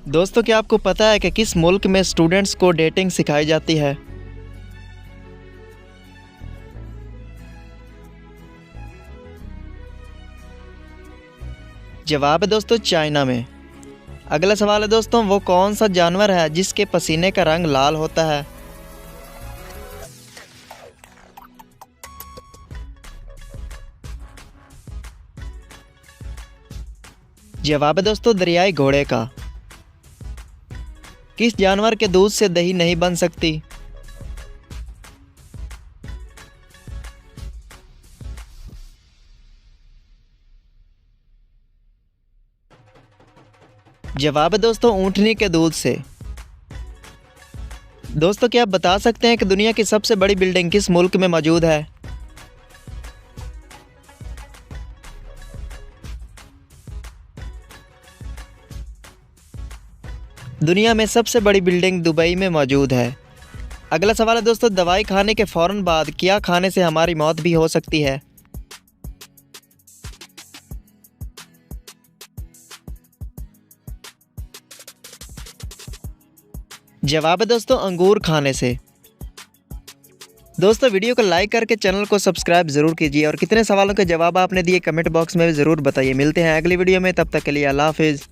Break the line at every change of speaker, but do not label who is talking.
दोस्तों, क्या आपको पता है कि किस मुल्क में स्टूडेंट्स को डेटिंग सिखाई जाती है? जवाब है दोस्तों चाइना में। अगला सवाल है दोस्तों, वो कौन सा जानवर है जिसके पसीने का रंग लाल होता है? जवाब है दोस्तों दरियाई घोड़े का। किस जानवर के दूध से दही नहीं बन सकती? जवाब है दोस्तों ऊँटनी के दूध से। दोस्तों, क्या आप बता सकते हैं कि दुनिया की सबसे बड़ी बिल्डिंग किस मुल्क में मौजूद है? दुनिया में सबसे बड़ी बिल्डिंग दुबई में मौजूद है। अगला सवाल है दोस्तों, दवाई खाने के फ़ौरन बाद क्या खाने से हमारी मौत भी हो सकती है? जवाब है दोस्तों अंगूर खाने से। दोस्तों, वीडियो को लाइक करके चैनल को सब्सक्राइब ज़रूर कीजिए और कितने सवालों के जवाब आपने दिए कमेंट बॉक्स में भी ज़रूर बताइए। मिलते हैं अगली वीडियो में, तब तक के लिए अल्लाह हाफिज़।